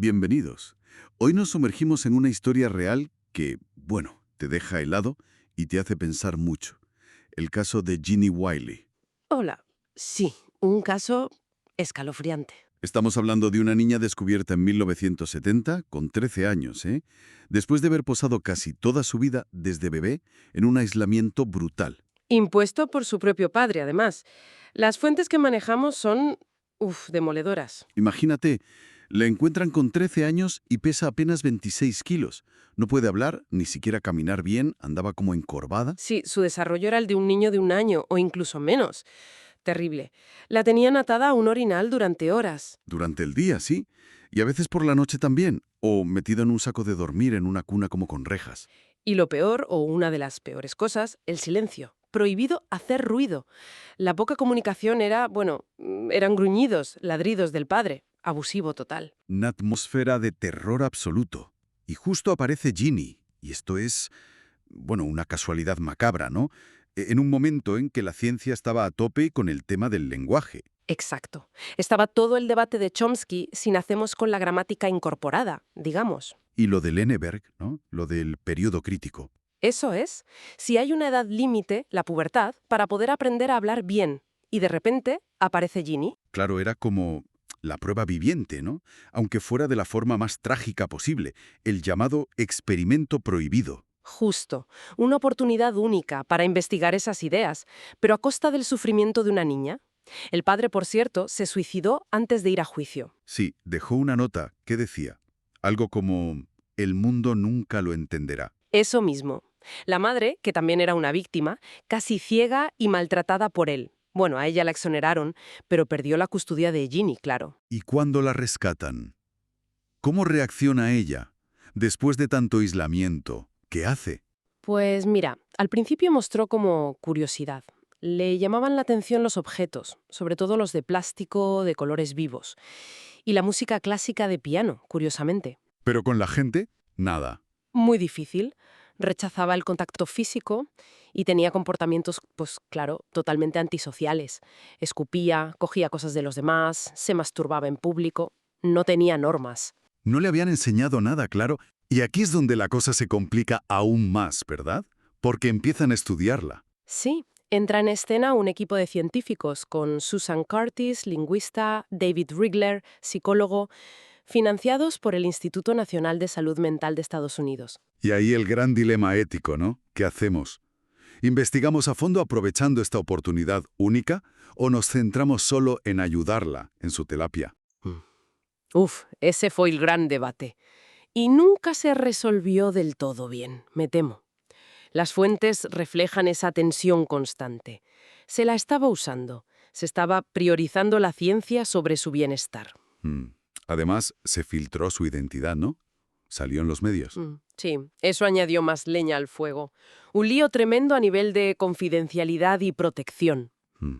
Bienvenidos. Hoy nos sumergimos en una historia real que, bueno, te deja helado y te hace pensar mucho. El caso de Ginny Wiley. Hola. Sí, un caso escalofriante. Estamos hablando de una niña descubierta en 1970, con 13 años, ¿eh? Después de haber posado casi toda su vida desde bebé en un aislamiento brutal. Impuesto por su propio padre, además. Las fuentes que manejamos son, demoledoras. Imagínate, la encuentran con 13 años y pesa apenas 26 kilos. No puede hablar, ni siquiera caminar bien, andaba como encorvada. Sí, su desarrollo era el de un niño de 1 año, o incluso menos. Terrible. La tenían atada a un orinal durante horas. Durante el día, sí. Y a veces por la noche también. O metida en un saco de dormir en una cuna como con rejas. Y lo peor, o una de las peores cosas, el silencio. Prohibido hacer ruido. La poca comunicación era, eran gruñidos, ladridos del padre. Abusivo total. Una atmósfera de terror absoluto. Y justo aparece Ginny. Y esto es, bueno, una casualidad macabra, ¿no? En un momento en que la ciencia estaba a tope con el tema del lenguaje. Exacto. Estaba todo el debate de Chomsky si nacemos con la gramática incorporada, digamos. Y lo de Lenneberg, ¿no? Lo del periodo crítico. Eso es, si hay una edad límite, la pubertad, para poder aprender a hablar bien. Y de repente aparece Ginny. Claro, era como la prueba viviente, ¿no? Aunque fuera de la forma más trágica posible, el llamado experimento prohibido. Justo, una oportunidad única para investigar esas ideas, pero a costa del sufrimiento de una niña. El padre, por cierto, se suicidó antes de ir a juicio. Sí, dejó una nota que decía algo como «El mundo nunca lo entenderá». Eso mismo. La madre, que también era una víctima, casi ciega y maltratada por él. Bueno, a ella la exoneraron, pero perdió la custodia de Ginny, claro. ¿Y cuándo la rescatan? ¿Cómo reacciona ella? Después de tanto aislamiento, ¿qué hace? Pues mira, al principio mostró como curiosidad. Le llamaban la atención los objetos, sobre todo los de plástico, de colores vivos. Y la música clásica de piano, curiosamente. Pero con la gente, nada. Muy difícil. Rechazaba el contacto físico y tenía comportamientos, pues claro, totalmente antisociales. Escupía, cogía cosas de los demás, se masturbaba en público. No tenía normas. No le habían enseñado nada, claro, y aquí es donde la cosa se complica aún más, ¿verdad? Porque empiezan a estudiarla. Sí, entra en escena un equipo de científicos con Susan Curtis, lingüista, David Rigler, psicólogo, financiados por el Instituto Nacional de Salud Mental de Estados Unidos. Y ahí el gran dilema ético, ¿no? ¿Qué hacemos? ¿Investigamos a fondo aprovechando esta oportunidad única o nos centramos solo en ayudarla en su terapia? Ese fue el gran debate. Y nunca se resolvió del todo bien, me temo. Las fuentes reflejan esa tensión constante. Se la estaba usando. Se estaba priorizando la ciencia sobre su bienestar. Mm. Además, se filtró su identidad, ¿no? Salió en los medios. Sí, eso añadió más leña al fuego. Un lío tremendo a nivel de confidencialidad y protección. Mm.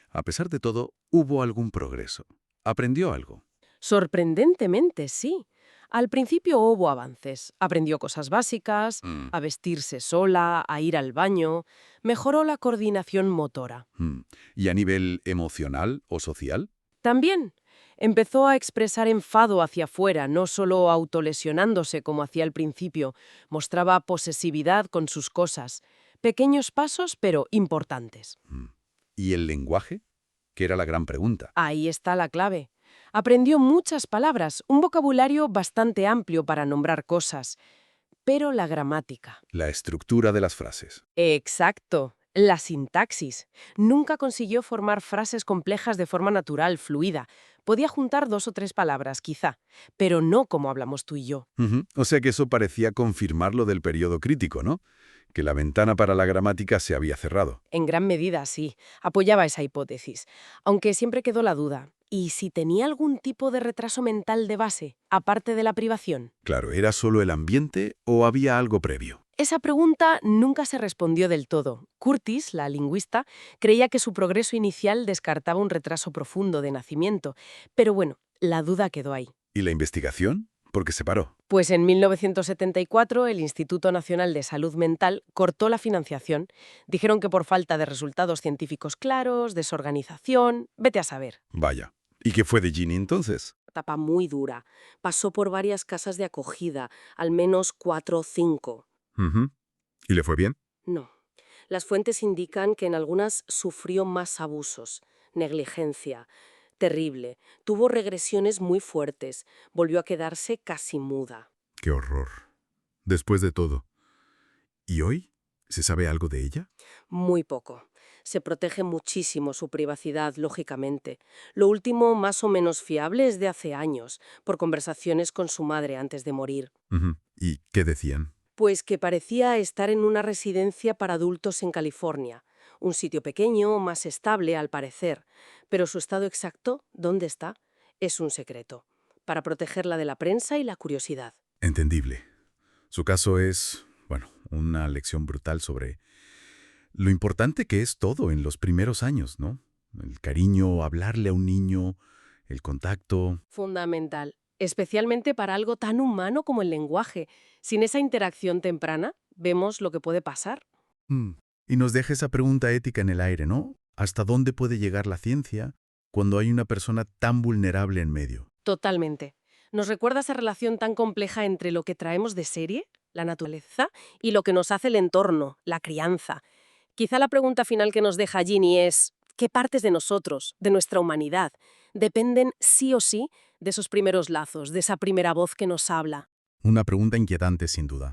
A pesar de todo, hubo algún progreso. Aprendió algo. Sorprendentemente, sí. Al principio hubo avances. Aprendió cosas básicas, Mm. a vestirse sola, a ir al baño. Mejoró la coordinación motora. Mm. ¿Y a nivel emocional o social? También empezó a expresar enfado hacia afuera, no solo autolesionándose como hacía al principio. Mostraba posesividad con sus cosas. Pequeños pasos, pero importantes. Mm. ¿Y el lenguaje? Que era la gran pregunta. Ahí está la clave. Aprendió muchas palabras, un vocabulario bastante amplio para nombrar cosas. Pero la gramática. La estructura de las frases. Exacto. La sintaxis. Nunca consiguió formar frases complejas de forma natural, fluida. Podía juntar 2 o 3 palabras, quizá, pero no como hablamos tú y yo. Ujú. O sea que eso parecía confirmar lo del periodo crítico, ¿no? Que la ventana para la gramática se había cerrado. En gran medida, sí. Apoyaba esa hipótesis. Aunque siempre quedó la duda. ¿Y si tenía algún tipo de retraso mental de base, aparte de la privación? Claro, ¿era solo el ambiente o había algo previo? Esa pregunta nunca se respondió del todo. Curtis, la lingüista, creía que su progreso inicial descartaba un retraso profundo de nacimiento. Pero bueno, la duda quedó ahí. ¿Y la investigación? ¿Por qué se paró? Pues en 1974 el Instituto Nacional de Salud Mental cortó la financiación. Dijeron que por falta de resultados científicos claros, desorganización, vete a saber. Vaya. ¿Y qué fue de Ginny entonces? etapa muy dura. Pasó por varias casas de acogida, al menos 4 o 5. Ujú. ¿Y le fue bien? No. Las fuentes indican que en algunas sufrió más abusos, negligencia. Terrible. Tuvo regresiones muy fuertes. Volvió a quedarse casi muda. ¡Qué horror! Después de todo. ¿Y hoy? ¿Se sabe algo de ella? Muy poco. Se protege muchísimo su privacidad, lógicamente. Lo último más o menos fiable es de hace años, por conversaciones con su madre antes de morir. Ujú. ¿Y qué decían? Pues que parecía estar en una residencia para adultos en California. Un sitio pequeño, más estable al parecer. Pero su estado exacto, ¿dónde está? Es un secreto. Para protegerla de la prensa y la curiosidad. Entendible. Su caso es, bueno, una lección brutal sobre lo importante que es todo en los primeros años, ¿no? El cariño, hablarle a un niño, el contacto. Fundamental. Especialmente para algo tan humano como el lenguaje. Sin esa interacción temprana, vemos lo que puede pasar. Mm. Y nos deja esa pregunta ética en el aire, ¿no? ¿Hasta dónde puede llegar la ciencia cuando hay una persona tan vulnerable en medio? Totalmente. Nos recuerda esa relación tan compleja entre lo que traemos de serie, la naturaleza, y lo que nos hace el entorno, la crianza. Quizá la pregunta final que nos deja Ginny es, ¿qué partes de nosotros, de nuestra humanidad, dependen sí o sí de esos primeros lazos, de esa primera voz que nos habla? Una pregunta inquietante, sin duda.